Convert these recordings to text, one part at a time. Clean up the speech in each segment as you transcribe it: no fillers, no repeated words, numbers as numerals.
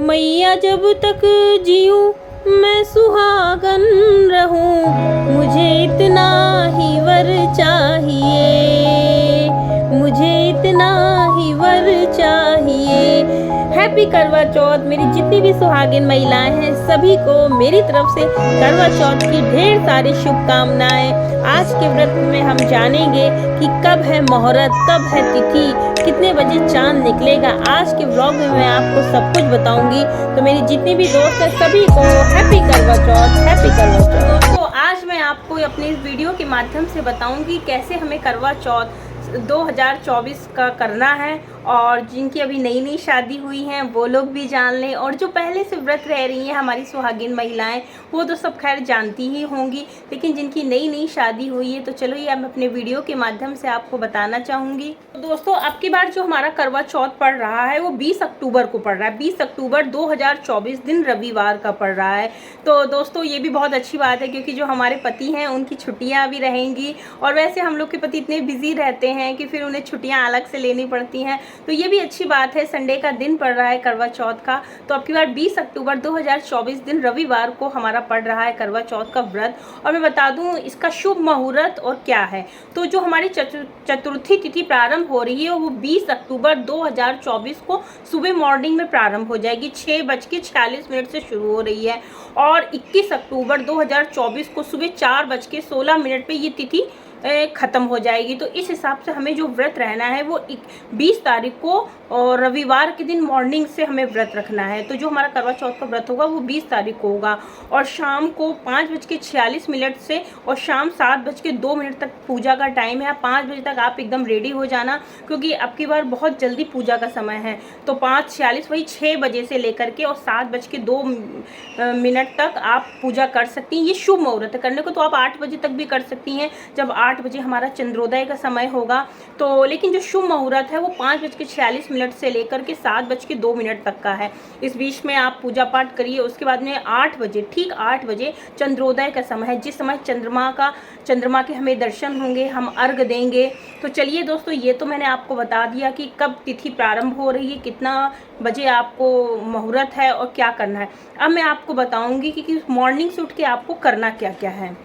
मैया जब तक जीऊँ मैं सुहागन रहूं, मुझे इतना ही वर चाहिए, मुझे इतना ही वर चाहिए। हैप्पी करवा चौथ। मेरी जितनी भी सुहागिन महिलाएं हैं सभी को मेरी तरफ से करवा चौथ की ढेर सारी शुभकामनाएं। आज के व्रत में हम जानेंगे कि कब है मुहूर्त, कब है तिथि, कितने बजे चांद निकलेगा। आज के व्लॉग में मैं आपको सब कुछ बताऊंगी। तो मेरी जितनी भी दोस्त है सभी को हैप्पी करवा चौथ, हैप्पी करवा चौथ। दोस्तों आज मैं आपको अपने इस वीडियो के माध्यम से बताऊंगी कैसे हमें करवा चौथ 2024 का करना है, और जिनकी अभी नई नई शादी हुई हैं वो लोग भी जान लें, और जो पहले से व्रत रह रही हैं हमारी सुहागिन महिलाएं वो तो सब खैर जानती ही होंगी, लेकिन जिनकी नई नई शादी हुई है तो चलो ये मैं अपने वीडियो के माध्यम से आपको बताना चाहूँगी। तो दोस्तों अब की बार जो हमारा करवा चौथ पड़ रहा है वो 20 अक्टूबर को पड़ रहा है। 20 अक्टूबर 2024 दिन रविवार का पड़ रहा है। तो दोस्तों ये भी बहुत अच्छी बात है क्योंकि जो हमारे पति हैं उनकी छुट्टियाँ भी रहेंगी, और वैसे हम लोग के पति इतने बिजी रहते हैं कि फिर उन्हें छुट्टियाँ अलग से लेनी पड़ती हैं। तो ये भी अच्छी बात है, संडे का दिन पड़ रहा है करवा चौथ का। तो अब की बार 20 अक्टूबर 2024 दिन रविवार को हमारा पड़ रहा है करवा चौथ का व्रत। और मैं बता दूं इसका शुभ मुहूर्त और क्या है। तो जो हमारी चतुर्थी तिथि प्रारंभ हो रही है वो 20 अक्टूबर 2024 को सुबह मॉर्निंग में प्रारंभ हो जाएगी। 6:46 से शुरू हो रही है, और 21 अक्टूबर 2024 को सुबह 4:16 पे ये तिथि ख़त्म हो जाएगी। तो इस हिसाब से हमें जो व्रत रहना है वो 20 तारीख को और रविवार के दिन मॉर्निंग से हमें व्रत रखना है। तो जो हमारा करवा चौथ का व्रत होगा वो 20 तारीख को होगा, और शाम को 5:46 से और शाम 7:02 तक पूजा का टाइम है। 5 बजे तक आप एकदम रेडी हो जाना, क्योंकि अब की बार बहुत जल्दी पूजा का समय है। तो 5:46 वही 6 बजे से लेकर के और 7:02 तक आप पूजा कर सकती हैं। ये शुभ मुहूर्त है करने को, तो आप 8 बजे तक भी कर सकती हैं जब 8 बजे हमारा चंद्रोदय का समय होगा। तो लेकिन जो शुभ मुहूर्त है वो 5:46 से लेकर के 7:02 तक का है। इस बीच में आप पूजा पाठ करिए। उसके बाद में 8 बजे, ठीक 8 बजे चंद्रोदय का समय है, जिस समय चंद्रमा के हमें दर्शन होंगे, हम अर्घ देंगे। तो चलिए दोस्तों ये तो मैंने आपको बता दिया कि कब तिथि प्रारंभ हो रही है, कितना बजे आपको मुहूर्त है और क्या करना है। अब मैं आपको बताऊंगी कि मॉर्निंग से उठ के आपको करना क्या क्या है।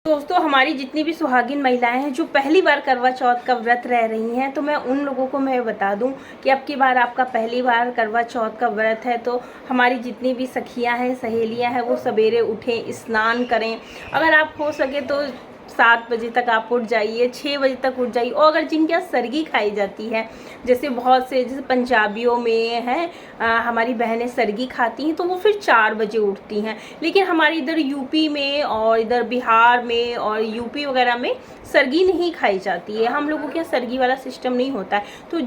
दोस्तों हमारी जितनी भी सुहागिन महिलाएं हैं जो पहली बार करवा चौथ का व्रत रह रही हैं, तो मैं उन लोगों को मैं बता दूं कि अब की बार आपका पहली बार करवा चौथ का व्रत है, तो हमारी जितनी भी सखियां हैं, सहेलियां हैं, वो सवेरे उठें, स्नान करें। अगर आप हो सके तो 7 बजे तक आप उठ जाइए, 6 बजे तक उठ जाइए। और अगर जिनके यहाँ सरगी खाई जाती है, जैसे बहुत से जैसे पंजाबियों में है हमारी बहनें सरगी खाती हैं, तो वो फिर 4 बजे उठती हैं। लेकिन हमारे इधर यूपी में और इधर बिहार में और यूपी वगैरह में सरगी नहीं खाई जाती है। हम लोगों के यहाँ सरगी वाला सिस्टम नहीं होता है। तो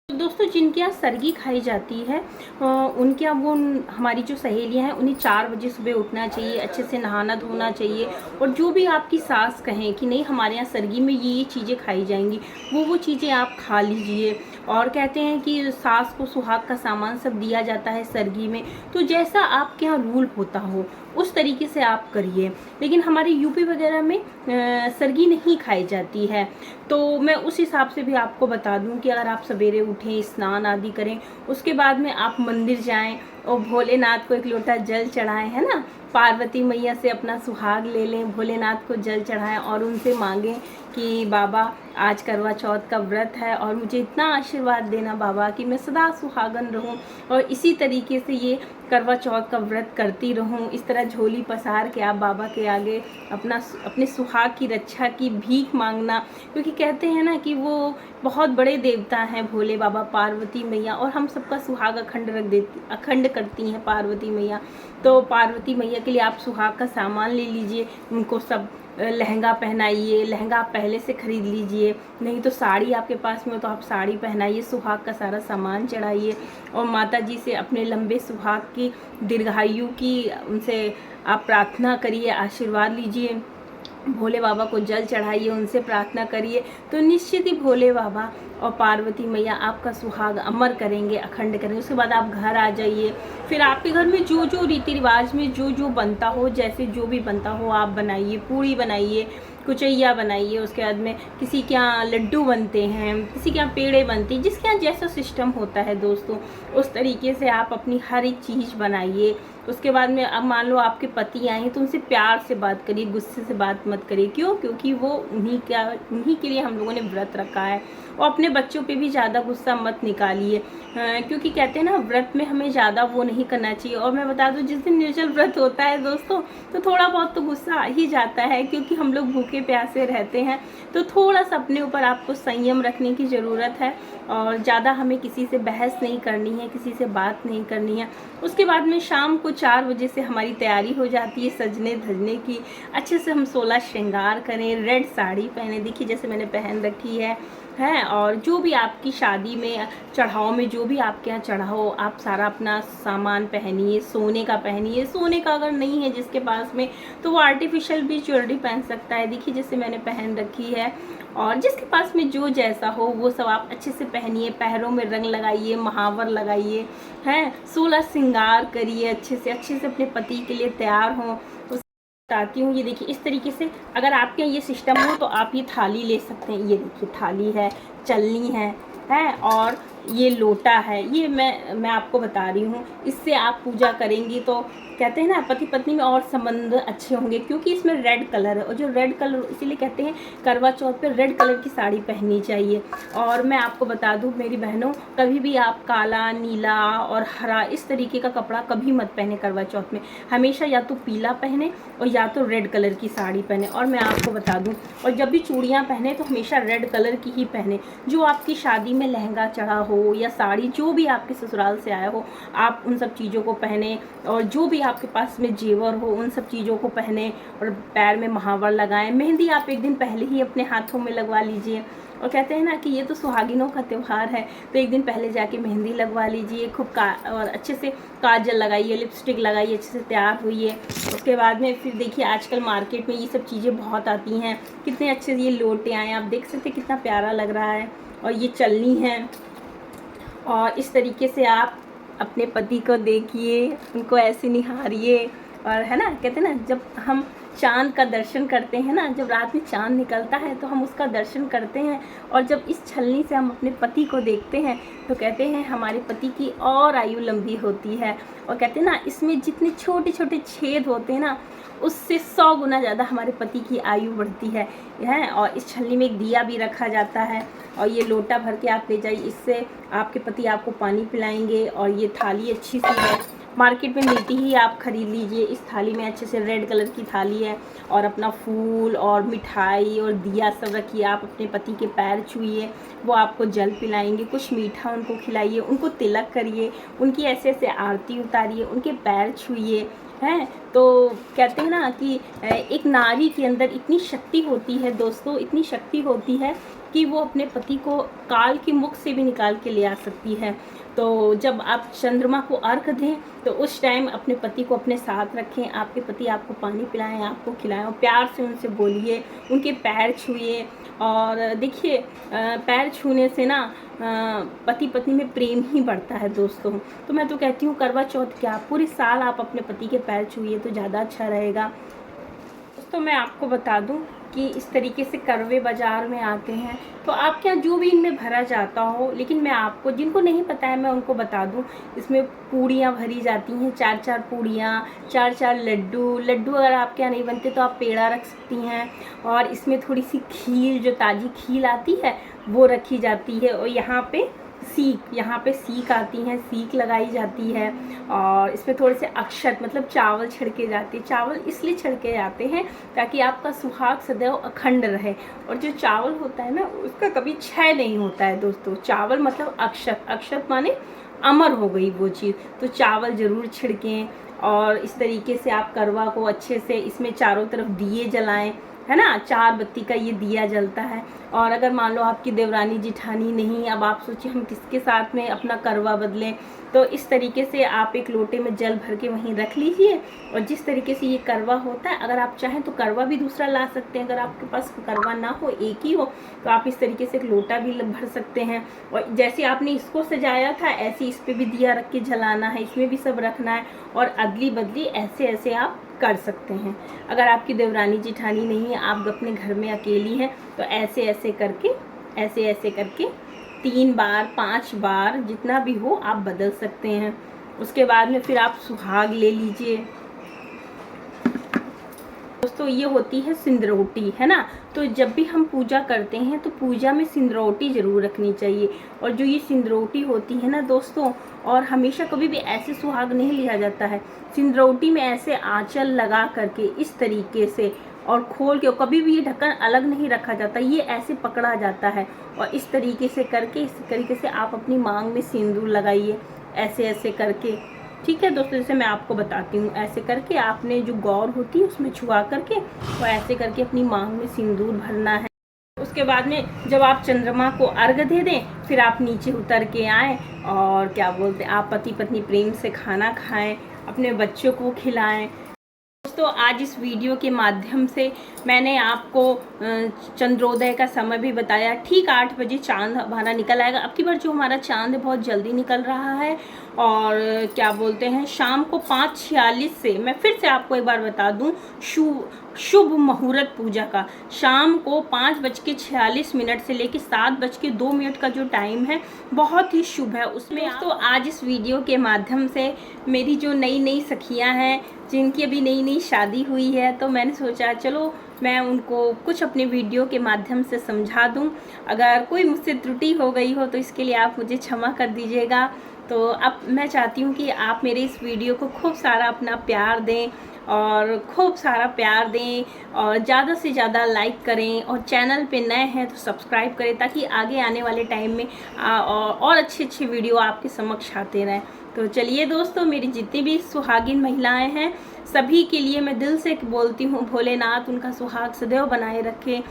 दोस्तों जिनके यहाँ सरगी खाई जाती है उनके यहाँ वो हमारी जो सहेलियां हैं उन्हें 4 बजे सुबह उठना चाहिए, अच्छे से नहाना धोना चाहिए। और जो भी आपकी सास कहें कि नहीं हमारे यहाँ सरगी में ये चीज़ें खाई जाएंगी, वो चीज़ें आप खा लीजिए। और कहते हैं कि सास को सुहाग का सामान सब दिया जाता है सरगी में, तो जैसा आपके यहाँ रूल होता हो उस तरीके से आप करिए। लेकिन हमारे यूपी वगैरह में सरगी नहीं खाई जाती है। तो मैं उस हिसाब से भी आपको बता दूं कि अगर आप सवेरे उठें, स्नान आदि करें, उसके बाद में आप मंदिर जाएं और भोलेनाथ को एक लोटा जल चढ़ाएं, है ना, पार्वती मैया से अपना सुहाग ले लें, भोलेनाथ को जल चढ़ाएं और उनसे मांगें कि बाबा आज करवा चौथ का व्रत है और मुझे इतना आशीर्वाद देना बाबा कि मैं सदा सुहागन रहूं, और इसी तरीके से ये करवा चौथ का व्रत करती रहूं। इस तरह झोली पसार के आप बाबा के आगे अपने सुहाग की रक्षा की भीख मांगना, क्योंकि कहते हैं ना कि वो बहुत बड़े देवता हैं भोले बाबा, पार्वती मैया, और हम सबका सुहाग अखंड करती हैं पार्वती मैया। तो पार्वती मैया के लिए आप सुहाग का सामान ले लीजिए, उनको सब लहंगा पहनाइए, लहंगा आप पहले से खरीद लीजिए, नहीं तो साड़ी आपके पास में हो तो आप साड़ी पहनाइए, सुहाग का सारा सामान चढ़ाइए, और माता जी से अपने लंबे सुहाग की दीर्घायु की उनसे आप प्रार्थना करिए, आशीर्वाद लीजिए। भोले बाबा को जल चढ़ाइए, उनसे प्रार्थना करिए, तो निश्चित ही भोले बाबा और पार्वती मैया आपका सुहाग अमर करेंगे, अखंड करेंगे। उसके बाद आप घर आ जाइए, फिर आपके घर में जो जो रीति रिवाज में जो जो बनता हो, जैसे जो भी बनता हो आप बनाइए। पूड़ी बनाइए, कुचैया बनाइए, उसके बाद में किसी के यहाँ लड्डू बनते हैं, किसी के यहाँ पेड़े बनते हैं, जिसके यहाँ जैसा सिस्टम होता है दोस्तों उस तरीके से आप अपनी हर एक चीज़ बनाइए। उसके बाद में अब मान लो आपके पति आए हैं तो उनसे प्यार से बात करिए, गुस्से से बात मत करिए। क्यों? क्योंकि वो उन्हीं के लिए हम लोगों ने व्रत रखा है। और अपने बच्चों पे भी ज़्यादा गुस्सा मत निकालिए, क्योंकि कहते हैं ना व्रत में हमें ज़्यादा वो नहीं करना चाहिए। और मैं बता दूं जिस दिन निर्जल व्रत होता है दोस्तों तो थोड़ा बहुत तो गुस्सा आ ही जाता है, क्योंकि हम लोग भूखे प्यासे रहते हैं। तो थोड़ा सा अपने ऊपर आपको संयम रखने की ज़रूरत है और ज़्यादा हमें किसी से बहस नहीं करनी है, किसी से बात नहीं करनी है। उसके बाद में शाम को 4 बजे से हमारी तैयारी हो जाती है सजने धजने की। अच्छे से हम 16 श्रृंगार करें, रेड साड़ी पहने, देखिए जैसे मैंने पहन रखी है और जो भी आपकी शादी में चढ़ाओ में जो भी आपके यहाँ चढ़ाओ आप सारा अपना सामान पहनिए, सोने का पहनिए। सोने का अगर नहीं है जिसके पास में तो वो आर्टिफिशियल भी ज्वेलरी पहन सकता है, देखिए जैसे मैंने पहन रखी है। और जिसके पास में जो जैसा हो वो सब आप अच्छे से पहनिए, पैरों में रंग लगाइए, महावर लगाइए, 16 श्रृंगार करिए, अच्छे से अपने पति के लिए तैयार हों। बताती हूँ, ये देखिए इस तरीके से अगर आपके यहाँ ये सिस्टम हो तो आप ये थाली ले सकते हैं। ये देखिए थाली है, चलनी है और ये लोटा है। ये मैं आपको बता रही हूँ, इससे आप पूजा करेंगी तो कहते हैं ना पति पत्नी में और संबंध अच्छे होंगे, क्योंकि इसमें रेड कलर है। और जो रेड कलर इसीलिए कहते हैं करवा चौथ पे रेड कलर की साड़ी पहननी चाहिए। और मैं आपको बता दूं मेरी बहनों, कभी भी आप काला, नीला और हरा इस तरीके का कपड़ा कभी मत पहने करवा चौथ में। हमेशा या तो पीला पहने और या तो रेड कलर की साड़ी पहने। और मैं आपको बता दूँ, और जब भी चूड़ियाँ पहने तो हमेशा रेड कलर की ही पहने। जो आपकी शादी में लहंगा चढ़ा हो या साड़ी जो भी आपके ससुराल से आया हो आप उन सब चीज़ों को पहने। और जो भी आपके पास में जेवर हो उन सब चीज़ों को पहने और पैर में महावर लगाएं। मेहंदी आप एक दिन पहले ही अपने हाथों में लगवा लीजिए। और कहते हैं ना कि ये तो सुहागिनों का त्यौहार है, तो एक दिन पहले जाके मेहंदी लगवा लीजिए खूब और अच्छे से काजल लगाइए, लिपस्टिक लगाइए, अच्छे से तैयार हुई। उसके बाद में फिर देखिए आजकल मार्केट में ये सब चीज़ें बहुत आती हैं, कितने अच्छे से ये लोटे आए आप देख सकते कितना प्यारा लग रहा है। और ये चलनी है और इस तरीके से आप अपने पति को देखिए, उनको ऐसे निहारिए। और है ना कहते हैं ना जब हम चांद का दर्शन करते हैं ना, जब रात में चांद निकलता है तो हम उसका दर्शन करते हैं। और जब इस छलनी से हम अपने पति को देखते हैं तो कहते हैं हमारे पति की और आयु लंबी होती है। और कहते हैं ना इसमें जितने छोटे छोटे छेद होते हैं ना उससे 100 गुना ज़्यादा हमारे पति की आयु बढ़ती है। और इस छलनी में एक दिया भी रखा जाता है और ये लोटा भर के आप ले जाइए, इससे आपके पति आपको पानी पिलाएंगे। और ये थाली अच्छी सी है, मार्केट में मिलती ही आप ख़रीद लीजिए। इस थाली में अच्छे से रेड कलर की थाली है और अपना फूल और मिठाई और दिया सब रखिए। आप अपने पति के पैर छूइए, वो आपको जल पिलाएंगे, कुछ मीठा उनको खिलाइए, उनको तिलक करिए, उनकी ऐसे ऐसे आरती उतारिए, उनके पैर छूइए। तो कहते हैं ना कि एक नारी के अंदर इतनी शक्ति होती है दोस्तों, इतनी शक्ति होती है कि वो अपने पति को काल के मुख से भी निकाल के ले आ सकती है। तो जब आप चंद्रमा को अर्घ दें तो उस टाइम अपने पति को अपने साथ रखें, आपके पति आपको पानी पिलाएं, आपको खिलाएं और प्यार से उनसे बोलिए, उनके पैर छूइए। और देखिए पैर छूने से ना पति पत्नी में प्रेम ही बढ़ता है दोस्तों। तो मैं तो कहती हूँ करवा चौथ क्या पूरे साल आप अपने पति के पैर छूइए तो ज़्यादा अच्छा रहेगा। दोस्तों मैं आपको बता दूं कि इस तरीके से करवे बाज़ार में आते हैं तो आपके यहाँ जो भी इनमें भरा जाता हो, लेकिन मैं आपको जिनको नहीं पता है मैं उनको बता दूं, इसमें पूड़ियाँ भरी जाती हैं, 4-4 पूड़ियाँ, 4-4 लड्डू अगर आपके यहाँ नहीं बनते तो आप पेड़ा रख सकती हैं। और इसमें थोड़ी सी खीर, जो ताज़ी खीर आती है वो रखी जाती है। और यहाँ पे सीख आती हैं, सीख लगाई जाती है। और इसमें थोड़े से अक्षत मतलब चावल छिड़के जाते हैं। चावल इसलिए छिड़के जाते हैं ताकि आपका सुहाग सदैव अखंड रहे। और जो चावल होता है ना उसका कभी क्षय नहीं होता है दोस्तों। चावल मतलब अक्षत माने अमर हो गई वो चीज़। तो चावल ज़रूर छिड़कें और इस तरीके से आप करवा को अच्छे से इसमें चारों तरफ दिए जलाएं, है ना। 4 बत्ती का ये दिया जलता है। और अगर मान लो आपकी देवरानी जिठानी नहीं, अब आप सोचिए हम किसके साथ में अपना करवा बदलें, तो इस तरीके से आप एक लोटे में जल भर के वहीं रख लीजिए। और जिस तरीके से ये करवा होता है, अगर आप चाहें तो करवा भी दूसरा ला सकते हैं। अगर आपके पास करवा ना हो, एक ही हो, तो आप इस तरीके से एक लोटा भी भर सकते हैं। और जैसे आपने इसको सजाया था ऐसे इस पर भी दिया रख के जलाना है, इसमें भी सब रखना है। और अदली बदली ऐसे ऐसे आप कर सकते हैं। अगर आपकी देवरानी जेठानी नहीं है, आप अपने घर में अकेली हैं, तो ऐसे ऐसे करके 3 बार 5 बार जितना भी हो आप बदल सकते हैं। उसके बाद में फिर आप सुहाग ले लीजिए। दोस्तों ये होती है सिंदरोटी, है ना। तो जब भी हम पूजा करते हैं तो पूजा में सिंदरोटी ज़रूर रखनी चाहिए। और जो ये सिंदरोटी होती है ना दोस्तों, और हमेशा कभी भी ऐसे सुहाग नहीं लिया जाता है। सिंदरोटी में ऐसे आंचल लगा करके इस तरीके से और खोल के, कभी भी ये ढक्कन अलग नहीं रखा जाता, ये ऐसे पकड़ा जाता है। और इस तरीके से आप अपनी मांग में सिंदूर लगाइए, ऐसे ऐसे करके। ठीक है दोस्तों, जैसे मैं आपको बताती हूँ, ऐसे करके आपने जो गौर होती है उसमें छुआ करके और ऐसे करके अपनी मांग में सिंदूर भरना है। उसके बाद में जब आप चंद्रमा को अर्घ दे दें, फिर आप नीचे उतर के आएँ और क्या बोलते हैं, आप पति पत्नी प्रेम से खाना खाएं, अपने बच्चों को खिलाएं। दोस्तों आज इस वीडियो के माध्यम से मैंने आपको चंद्रोदय का समय भी बताया। ठीक 8 बजे चांद हमारा निकल आएगा। अब की बार जो हमारा चांद है बहुत जल्दी निकल रहा है। और क्या बोलते हैं, शाम को 5:46 से, मैं फिर से आपको एक बार बता दूं, शुभ मुहूर्त पूजा का शाम को 5:46 से लेकर 7:02 का जो टाइम है बहुत ही शुभ है। उसमें तो आज इस वीडियो के माध्यम से मेरी जो नई सखियां हैं, जिनकी अभी नई शादी हुई है, तो मैंने सोचा चलो मैं उनको कुछ अपने वीडियो के माध्यम से समझा दूं। अगर कोई मुझसे त्रुटि हो गई हो तो इसके लिए आप मुझे क्षमा कर दीजिएगा। तो अब मैं चाहती हूँ कि आप मेरे इस वीडियो को खूब सारा अपना प्यार दें और खूब सारा प्यार दें और ज़्यादा से ज़्यादा लाइक करें, और चैनल पे नए हैं तो सब्सक्राइब करें, ताकि आगे आने वाले टाइम में और अच्छे वीडियो आपके समक्ष आते रहें। तो चलिए दोस्तों, मेरी जितनी भी सुहागिन महिलाएं हैं सभी के लिए मैं दिल से बोलती हूँ, भोलेनाथ उनका सुहाग सदैव बनाए रखें।